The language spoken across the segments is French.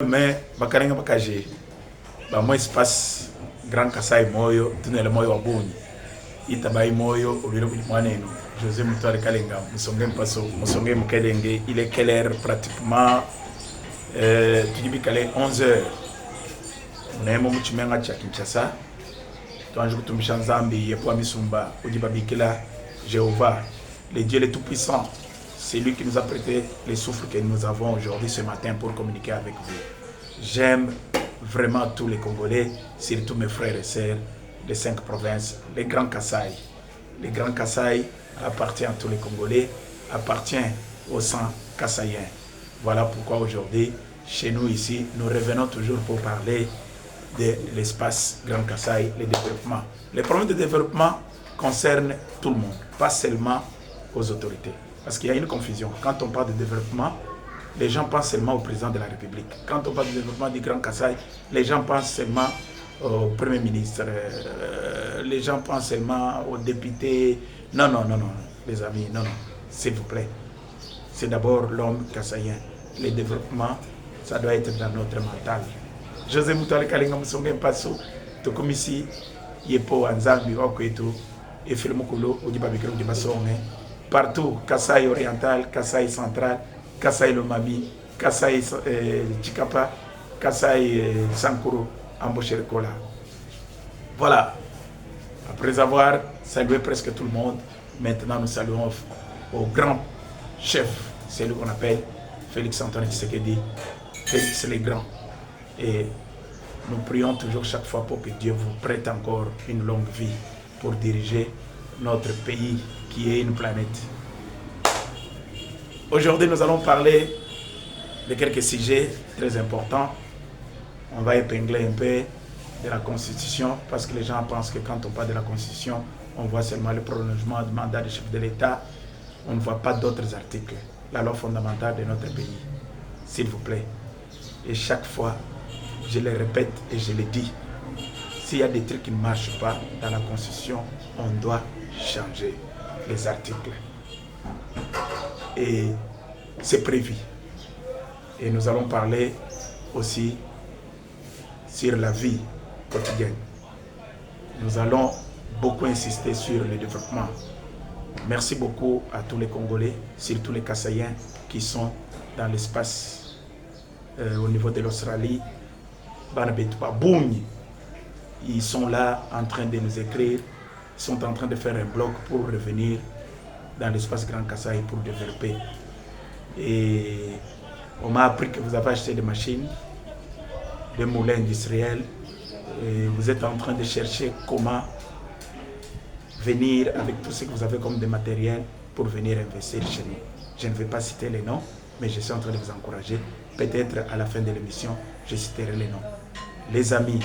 Mais bakarenga bakaje ba mo espace Grand Kasai moyo tunele moyo wabuni itabai moyo obiro mwaneno José Mutware Kalenga musonge mpaso musonge mukelenge il est quelle heure pratiquement tu dis kale 11h munemo muchimenga cha Kinshasa twanju kutumisha nzambi yepo misumba udiba bikila Jéhovah le Dieu le tout puissant. C'est lui qui nous a prêté les souffles que nous avons aujourd'hui ce matin pour communiquer avec vous. J'aime vraiment tous les Congolais, surtout mes frères et sœurs des 5 provinces, les Grands Kasaï. Les Grands Kasaï appartiennent à tous les Congolais, appartiennent au sang kassaïen. Voilà pourquoi aujourd'hui, chez nous ici, nous revenons toujours pour parler de l'espace Grand Kasaï, le développement. Les problèmes de développement concernent tout le monde, pas seulement aux autorités. Parce qu'il y a une confusion. Quand on parle de développement, les gens pensent seulement au président de la République. Quand on parle de développement du Grand Kasaï, les gens pensent seulement au Premier ministre. Les gens pensent seulement aux députés. Non, non, non, non, les amis, non, non, s'il vous plaît. C'est d'abord l'homme kassaïen. Le développement, ça doit être dans notre mental. José Mutware Kalenga musonge mpaso, comme ici, yepo anzambi wakwetu, et filmukulu, udibabikiro udibasonge. Partout, Kasaï oriental, Kasaï central, Kasaï Lomami, Kasaï Chikapa, Kasaï Sankuru, Ambocherkola. Voilà. Après avoir salué presque tout le monde, maintenant nous saluons au grand chef, c'est lui qu'on appelle Félix Antoine Tshisekedi, Félix le Grand. Et nous prions toujours chaque fois pour que Dieu vous prête encore une longue vie pour diriger notre pays qui est une planète. Aujourd'hui, nous allons parler de quelques sujets très importants. On va épingler un peu de la Constitution parce que les gens pensent que quand on parle de la Constitution, on voit seulement le prolongement du mandat du chef de l'État. On ne voit pas d'autres articles. La loi fondamentale de notre pays, s'il vous plaît. Et chaque fois, je le répète et je le dis, s'il y a des trucs qui ne marchent pas dans la Constitution, on doit changer les articles. Et c'est prévu. Et nous allons parler aussi sur la vie quotidienne. Nous allons beaucoup insister sur le développement. Merci beaucoup à tous les Congolais, surtout les Kassaïens qui sont dans l'espace au niveau de l'Australie. Ils sont là en train de nous écrire. Ils sont en train de faire un blog pour revenir dans l'espace Grand Kasaï pour développer. Et on m'a appris que vous avez acheté des machines, des moulins industriels. Et vous êtes en train de chercher comment venir avec tout ce que vous avez comme des matériels pour venir investir chez nous. Je ne vais pas citer les noms, mais je suis en train de vous encourager. Peut-être à la fin de l'émission, je citerai les noms. Les amis,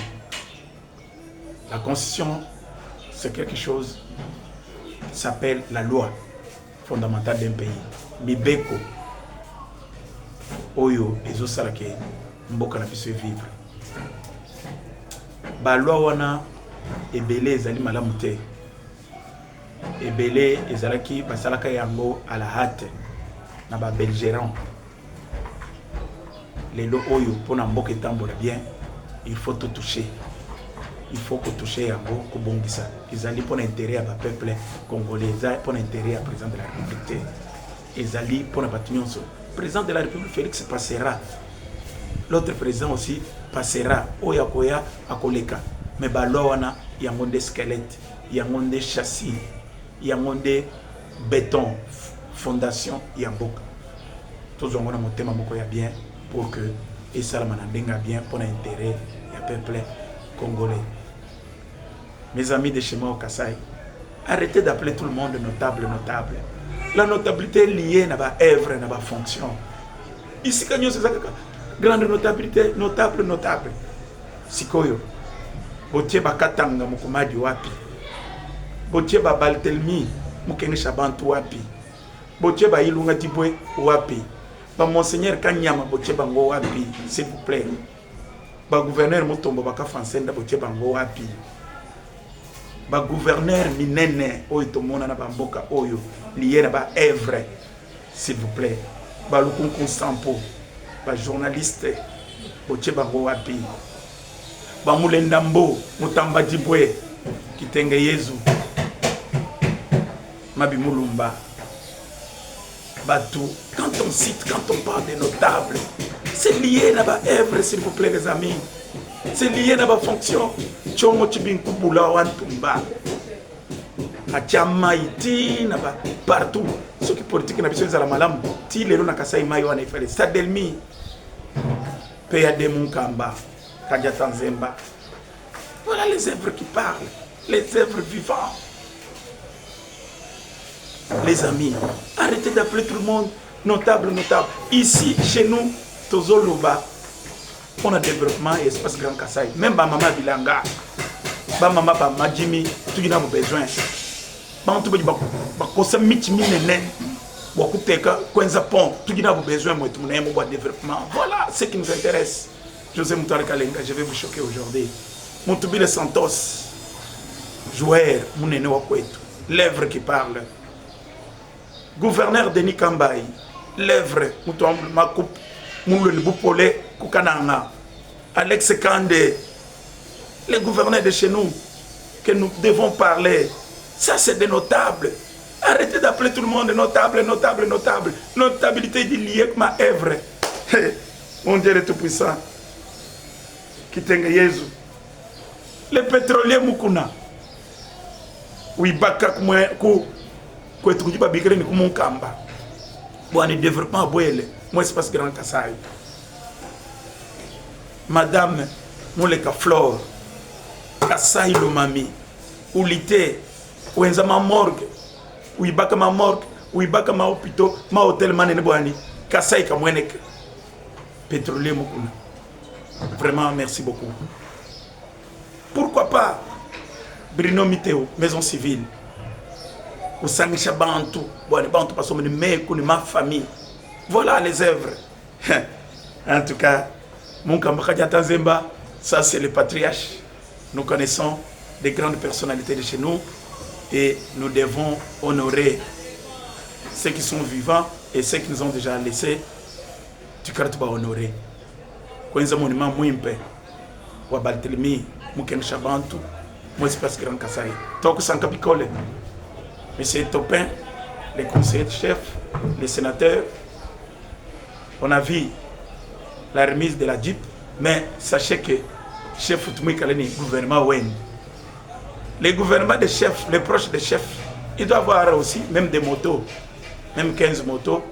la Constitution, c'est quelque chose qui s'appelle la loi fondamentale d'un pays. Mibeko, Oyo, Ezo Salake, Mboka na biso vivre. Ba loi wana ebele ezali malamu te. Ebele ezalaki basalaka yango à la hâte na ba belgérant. Lelo oyo pona mboka etambola bien, il faut tout toucher. Il faut que toucher yango ko bongisa. Ezali pour l'intérêt à ba peuple congolais, pour l'intérêt à président de la République. Ezali pour la batunionso. Président de la République Félix passera. L'autre président aussi passera. Oya koya akoleka. Mais ba loana yango des squelettes, yango des châssis, yango des béton, fondation yamboka. Tous on a monté mamoko ya bien pour que et ça manandenga bien pour l'intérêt du peuple congolais. Mes amis de chez moi au Kasaï, arrêtez d'appeler tout le monde notable, notable. La notabilité est liée à la œuvre, à la fonction. Ici, quand c'est ça, grande notabilité, notable, notable. Sikoyo, Botié Bakatanga, Mukumadi Wapi, Botié Baltelmi, Mukene Shabantu Wapi, Botié Ilunga Tibwe Wapi, Monseigneur Kanyama, Botié Bango Wapi, s'il vous plaît. Gouverneur Mutombo Baka Fansenda, Botié Bango Wapi. Ba gouverneur minene oyo tomona na bamboka oyo lié na ba œuvre, s'il vous plaît. Ba lukunku sampo, ba journaliste Boche bango wapi. Bamulendambo, Mutamba Dibwe, Kitenge Yezu, Mabi Mulumba. Batou, quand on cite, quand on parle des notables, c'est lié à la œuvre, s'il vous plaît, les amis. C'est lié à la fonction. Tchongo Tibin Kubula Wantumba. Achama iti naba partout. Ceux qui politiques na biso za malam, ti lelo na Kasai Mayo wana ifale. Sadelmi. Peya de Munkamba, Kadiata Nzemba. Voilà les œuvres qui parlent, les œuvres vivantes. Les amis, arrêtez d'appeler tout le monde notable, notable. Ici, chez nous, Tozoloba, on a développement et espace Grand Kasai. Même ma maman Bilanga, ma maman Majimi, tout le monde a besoin. Tout le monde a besoin de développement. Voilà ce qui nous intéresse. José Moutouari Kalenga, je vais vous choquer aujourd'hui. Moutoubi Santos, joueur, Mounene Wakwetu, l'œuvre qui parle. Gouverneur Denis Kambaï, l'œuvre, Moutouamble Makoup, Moulou Boupole, Koukananga, Alex Kandé, les gouverneurs de chez nous, que nous devons parler. Ça, c'est des notables. Arrêtez d'appeler tout le monde notable, notable, notable. Notabilité dit liée avec ma œuvre. Mon Dieu est tout-puissant. Kitenge Yezu. Les pétroliers Mukuna. Oui, Baka Koué. Koué Babigre ni Koumon Kamba. Bon, le développement à Boele. Moi, c'est parce que Grand Kasai. Madame Mouleka Flore. Kasai Lomami. Oulité. Ouenzama morgue. Ouibaka ma morgue. Ouibaka ma hôpital. Ma hôtel manene boani. Kasai Kamwenek. Pétrolier Mukuna. Vraiment, merci beaucoup. Pourquoi pas Bruno Miteo, maison civile. Ou Sangisha Bantu. Boani Bantu parce que ma famille. Voilà les œuvres. En tout cas, mon Kambakadiata Nzemba, ça c'est le patriarche. Nous connaissons des grandes personnalités de chez nous. Et nous devons honorer ceux qui sont vivants et ceux qui nous ont déjà laissés. Tu vas honorer. Quand ils ont monument Mouimpe, ou Baltelmi, Mouken Chabantou, moi c'est parce que Grand Kasai. Toko Sankapikole, Monsieur Topin, les conseillers de chef, les sénateurs, on a vu la remise de la Jeep, mais sachez que chef Outoumi Kaleni, gouvernement Wen. Les gouvernements des chefs, les proches des chefs, ils doivent avoir aussi même des motos, même 15 motos.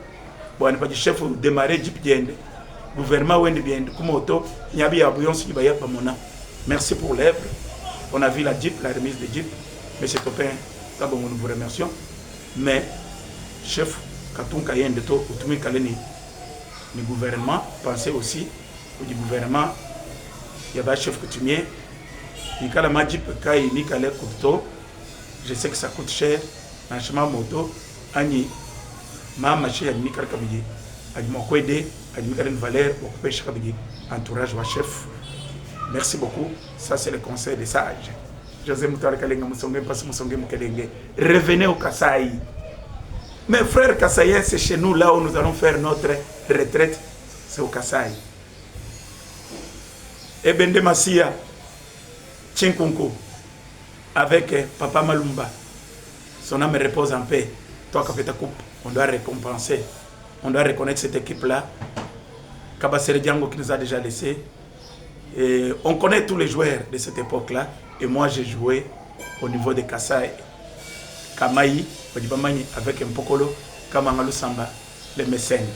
Bon, on pas du chef démarrer Jeep Diende. Gouvernement Wende bien, comme moto, il y a bien un merci pour l'œuvre. On a vu la Jeep, la remise de Jeep. Monsieur Topin, d'abord nous vous remercions. Mais, chef Katoun Kayen de To, Outoumi Kaleni, le gouvernement, pensez aussi au gouvernement, il y avait un chef coutumier. Je sais que ça coûte cher. Franchement, moto, Ani, ma machine a mis Karkabidi, a dit mon coédé, a dit une valeur, occupé Chakabidi, entourage wa chef. Merci beaucoup. Ça, c'est le conseil des sages. José Moutouari Kalenga, revenez au Kasai. Mes frères Kassaïens, c'est chez nous, là où nous allons faire notre retraite. C'est au Kasai. Et Bende Massia. Tchinkunku, avec Papa Malumba, son âme repose en paix. Toi, Kapeta Coupe, on doit récompenser, on doit reconnaître cette équipe-là. Kabassere Diango qui nous a déjà laissé. Et on connaît tous les joueurs de cette époque-là. Et moi, j'ai joué au niveau de Kasai, Kamaï, avec un Pokolo, Kamangalou Samba, les mécènes.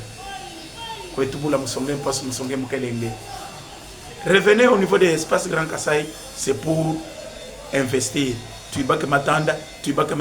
Revenez au niveau des espaces Grand Kasai, c'est pour investir. Tu vas que m'attendre, tu vas que